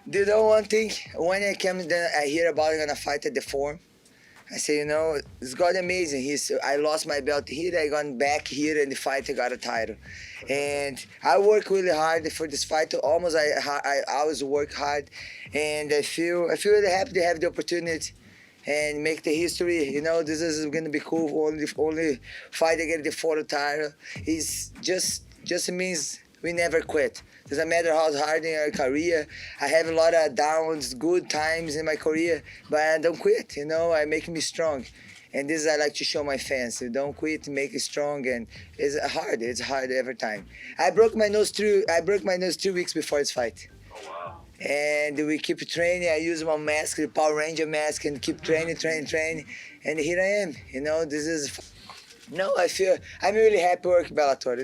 Do you know one thing? When I hear about it gonna fight at the Forum, I say, it's God amazing. I lost my belt here, I got back here in the fight, I got a title. And I work really hard for this fight. I always work hard, and I feel really happy to have the opportunity and make the history. This is gonna be cool. Only fight I get the fourth title. It's just means we never quit. Doesn't matter how hard in our career. I have a lot of downs, good times in my career, but I don't quit. I make me strong. And this I like to show my fans. So don't quit, make it strong, and it's hard. It's hard every time. I broke my nose 3 weeks before this fight. Oh wow. And we keep training. I use my mask, the Power Ranger mask, and keep training. And here I am. I'm really happy working Bellator.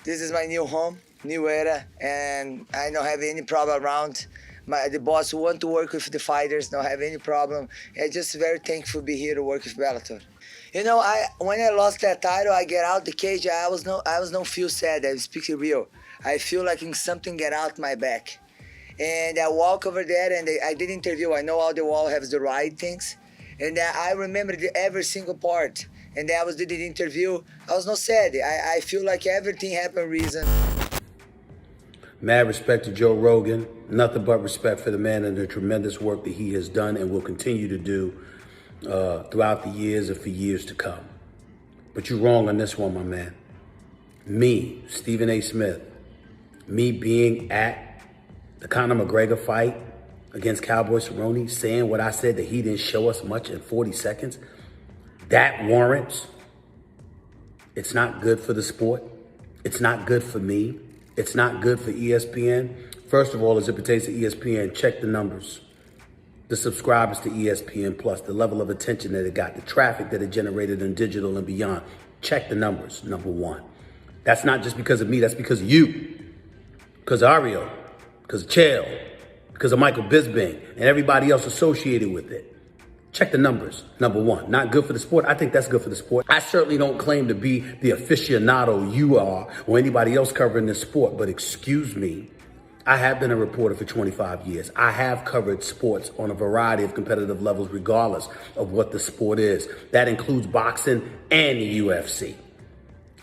This is my new home, new era, and I don't have any problem around. The boss want to work with the fighters, don't have any problem. I'm just very thankful to be here to work with Bellator. When I lost that title, I get out the cage. I don't feel sad. I speak real. I feel like something get out my back, and I walk over there and I did interview. I know all the wall has the right things, and I remember every single part. And I did the interview. I was not sad. I feel like everything happened reason. Mad respect to Joe Rogan. Nothing but respect for the man and the tremendous work that he has done and will continue to do throughout the years and for years to come. But you're wrong on this one, my man. Me, Stephen A. Smith, me being at the Conor McGregor fight against Cowboy Cerrone, saying what I said, that he didn't show us much in 40 seconds, that warrants, it's not good for the sport. It's not good for me. It's not good for ESPN. First of all, as it pertains to ESPN, check the numbers. The subscribers to ESPN Plus, the level of attention that it got, the traffic that it generated in digital and beyond. Check the numbers, number one. That's not just because of me, that's because of you. Because of Ario, because of Chael, because of Michael Bisping, and everybody else associated with it. Check the numbers, number one. Not good for the sport? I think that's good for the sport. I certainly don't claim to be the aficionado you are or anybody else covering this sport, but excuse me, I have been a reporter for 25 years. I have covered sports on a variety of competitive levels, regardless of what the sport is. That includes boxing and the UFC.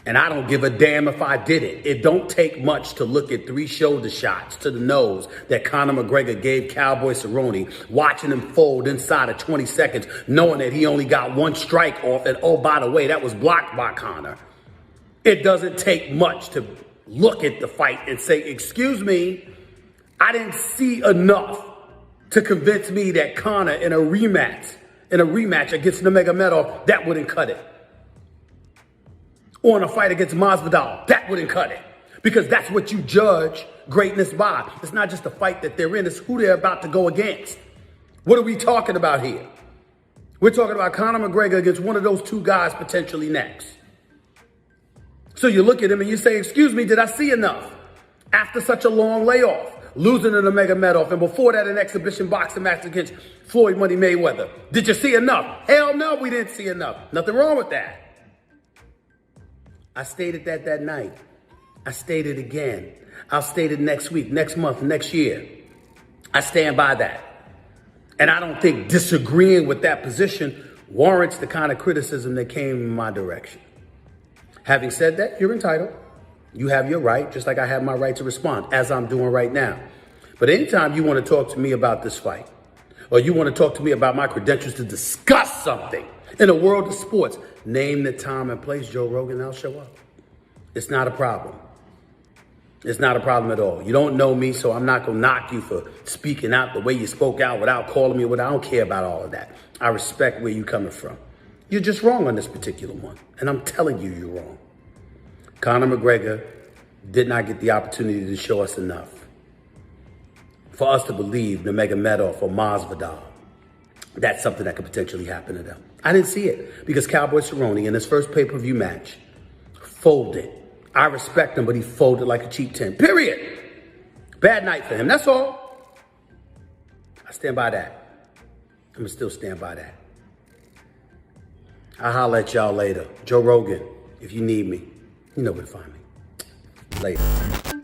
And I don't give a damn if I did it. It don't take much to look at 3 shoulder shots to the nose that Conor McGregor gave Cowboy Cerrone, watching him fold inside of 20 seconds, knowing that he only got 1 strike off, and oh, by the way, that was blocked by Conor. It doesn't take much to look at the fight and say, excuse me, I didn't see enough to convince me that Conor in a rematch against Nurmagomedov, that wouldn't cut it. Or in a fight against Masvidal, that wouldn't cut it. Because that's what you judge greatness by. It's not just the fight that they're in, it's who they're about to go against. What are we talking about here? We're talking about Conor McGregor against one of those 2 guys potentially next. So you look at him and you say, excuse me, did I see enough? After such a long layoff, losing to Nurmagomedov, and before that an exhibition boxing match against Floyd Money Mayweather. Did you see enough? Hell no, we didn't see enough. Nothing wrong with that. I stated that night. I stated again. I'll state it next week, next month, next year. I stand by that. And I don't think disagreeing with that position warrants the kind of criticism that came in my direction. Having said that, you're entitled. You have your right, just like I have my right to respond, as I'm doing right now. But anytime you want to talk to me about this fight, or you want to talk to me about my credentials to discuss something in the world of sports, name the time and place, Joe Rogan, I'll show up. It's not a problem. It's not a problem at all. You don't know me, so I'm not going to knock you for speaking out the way you spoke out without calling me. I don't care about all of that. I respect where you're coming from. You're just wrong on this particular one, and I'm telling you you're wrong. Conor McGregor did not get the opportunity to show us enough for us to believe Nurmagomedov or Masvidal, that's something that could potentially happen to them. I didn't see it because Cowboy Cerrone in his first pay-per-view match folded. I respect him, but he folded like a cheap tin. Period. Bad night for him. That's all. I stand by that. I'm going to still stand by that. I'll holler at y'all later. Joe Rogan, if you need me, you know where to find me. Later.